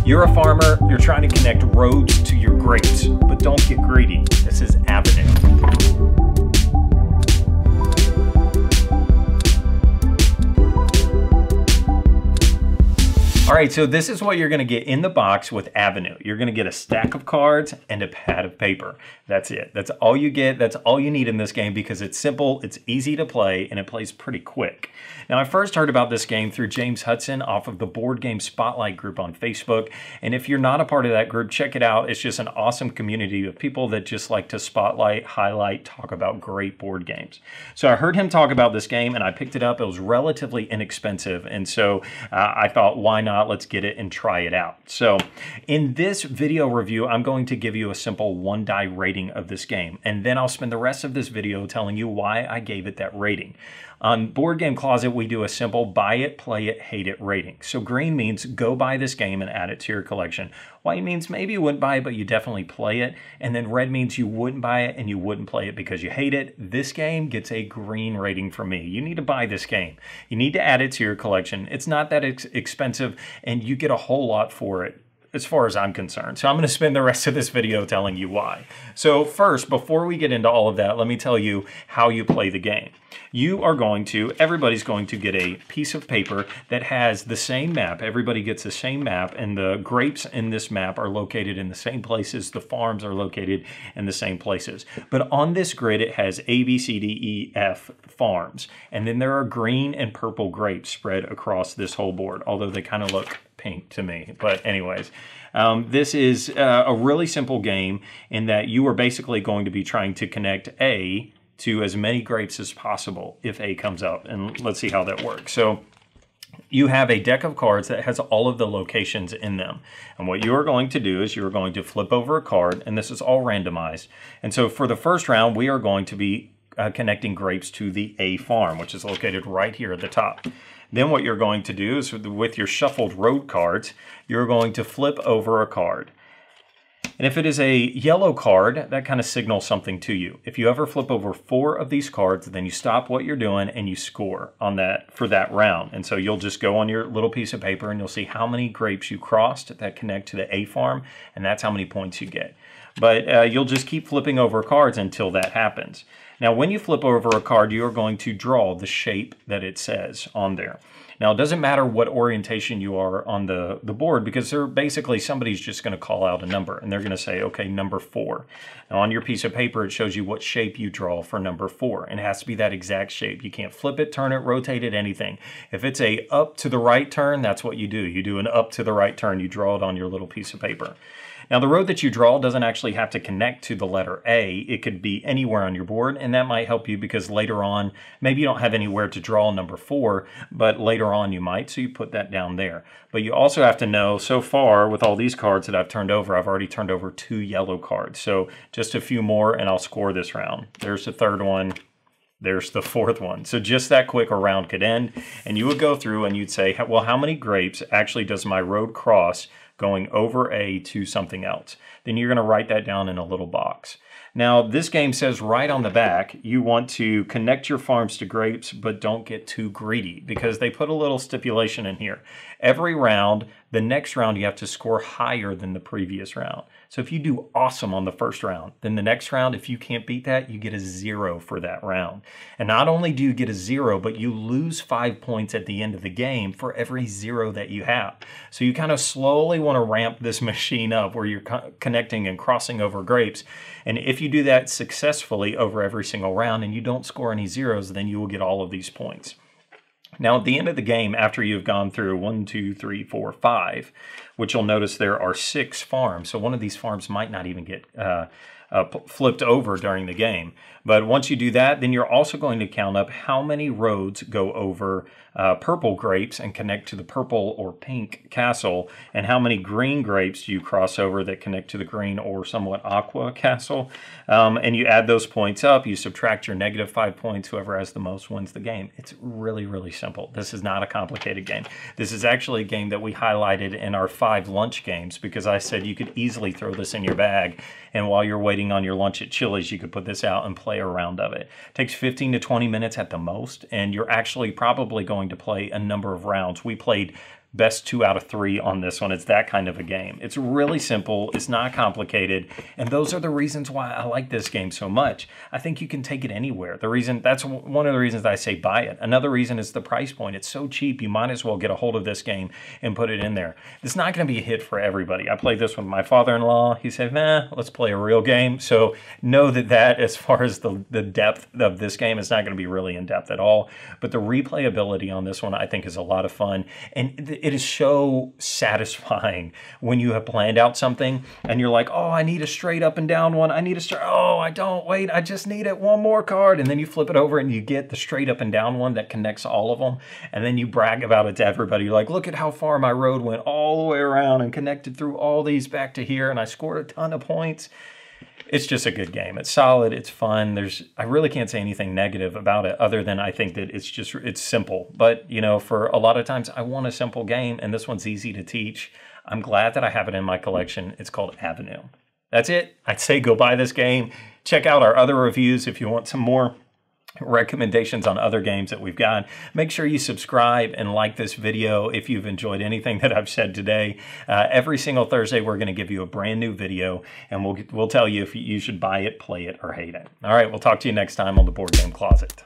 You're a farmer, you're trying to connect roads to your grapes, but don't get greedy. This is Avenue. All right, so this is what you're gonna get in the box with Avenue. You're gonna get a stack of cards and a pad of paper. That's it. That's all you get. That's all you need in this game because it's simple, it's easy to play, and it plays pretty quick. Now, I first heard about this game through James Hudson off of the Board Game Spotlight group on Facebook. And if you're not a part of that group, check it out. It's just an awesome community of people that just like to spotlight, highlight, talk about great board games. So I heard him talk about this game and I picked it up. It was relatively inexpensive. And so I thought, why not? Let's get it and try it out. So in this video review, I'm going to give you a simple 1-die rating of this game. And then I'll spend the rest of this video telling you why I gave it that rating. On Board Game Closet, we do a simple buy it, play it, hate it rating. So green means go buy this game and add it to your collection. White means maybe you wouldn't buy it, but you definitely play it. And then red means you wouldn't buy it and you wouldn't play it because you hate it. This game gets a green rating from me. You need to buy this game. You need to add it to your collection. It's not that expensive and you get a whole lot for it, as far as I'm concerned. So I'm going to spend the rest of this video telling you why. So first, before we get into all of that, let me tell you how you play the game. Everybody's going to get a piece of paper that has the same map. Everybody gets the same map, and the grapes in this map are located in the same places. The farms are located in the same places. But on this grid, it has A, B, C, D, E, F farms. And then there are green and purple grapes spread across this whole board, although they kind of look pink to me. But anyways, this is a really simple game in that you are basically going to be trying to connect A to as many grapes as possible if A comes up. And let's see how that works. So you have a deck of cards that has all of the locations in them. And what you are going to do is you're going to flip over a card, and this is all randomized. And so for the first round, we are going to be connecting grapes to the A farm, which is located right here at the top. Then what you're going to do is with your shuffled road cards, you're going to flip over a card. And if it is a yellow card, that kind of signals something to you. If you ever flip over 4 of these cards, then you stop what you're doing and you score on that for that round. And so you'll just go on your little piece of paper and you'll see how many grapes you crossed that connect to the A farm, and that's how many points you get. But you'll just keep flipping over cards until that happens. Now, when you flip over a card, you are going to draw the shape that it says on there. Now, it doesn't matter what orientation you are on the board because they're basically somebody's just going to call out a number and they're going to say, okay, number 4. Now, on your piece of paper, it shows you what shape you draw for number 4. And it has to be that exact shape. You can't flip it, turn it, rotate it, anything. If it's a up to the right turn, that's what you do. You do an up to the right turn. You draw it on your little piece of paper. Now, the road that you draw doesn't actually have to connect to the letter A. It could be anywhere on your board, and that might help you because later on, maybe you don't have anywhere to draw number 4, but later on you might, so you put that down there. But you also have to know, so far, with all these cards that I've turned over, I've already turned over 2 yellow cards. So just a few more, and I'll score this round. There's the 3rd one. There's the 4th one. So just that quick a round could end, and you would go through and you'd say, well, how many grapes actually does my road cross going over A to something else? Then you're going to write that down in a little box. Now, this game says right on the back, you want to connect your farms to grapes, but don't get too greedy because they put a little stipulation in here. Every round, the next round, you have to score higher than the previous round. So if you do awesome on the first round, then the next round, if you can't beat that, you get a 0 for that round. And not only do you get a 0, but you lose 5 points at the end of the game for every 0 that you have. So you kind of slowly want to ramp this machine up where you're connecting and crossing over grapes. And if you do that successfully over every single round and you don't score any 0s, then you will get all of these points. Now, at the end of the game, after you've gone through 1, 2, 3, 4, 5, which you'll notice there are 6 farms. So one of these farms might not even get flipped over during the game. But once you do that, then you're also going to count up how many roads go over purple grapes and connect to the purple or pink castle, and how many green grapes do you cross over that connect to the green or somewhat aqua castle. And you add those points up, you subtract your negative 5 points, whoever has the most wins the game. It's really, really simple. This is not a complicated game. This is actually a game that we highlighted in our 5 lunch games because I said you could easily throw this in your bag, and while you're waiting on your lunch at Chili's, you could put this out and play a round of it. It takes 15 to 20 minutes at the most, and you're actually probably going to play a number of rounds. We played best 2 out of 3 on this one. It's that kind of a game. It's really simple. It's not complicated. And those are the reasons why I like this game so much. I think you can take it anywhere. That's one of the reasons I say buy it. Another reason is the price point. It's so cheap, you might as well get a hold of this game and put it in there. It's not going to be a hit for everybody. I played this with my father-in-law. He said, nah, let's play a real game. So know that as far as the depth of this game, it's not going to be really in depth at all. But the replayability on this one, I think, is a lot of fun. And it is so satisfying when you have planned out something and you're like, oh, I need a straight up and down one. Oh, I don't, wait, I just need it, one more card. And then you flip it over and you get the straight up and down one that connects all of them. And then you brag about it to everybody. You're like, look at how far my road went all the way around and connected through all these back to here. And I scored a ton of points. It's just a good game. It's solid. It's fun. I really can't say anything negative about it other than I think that it's simple. But, you know, for a lot of times I want a simple game, and this one's easy to teach. I'm glad that I have it in my collection. It's called Avenue. That's it. I'd say go buy this game. Check out our other reviews if you want some more recommendations on other games that we've got. Make sure you subscribe and like this video if you've enjoyed anything that I've said today. Every single Thursday we're going to give you a brand new video, and we'll tell you if you should buy it, play it, or hate it. All right, we'll talk to you next time on the Board Game Closet.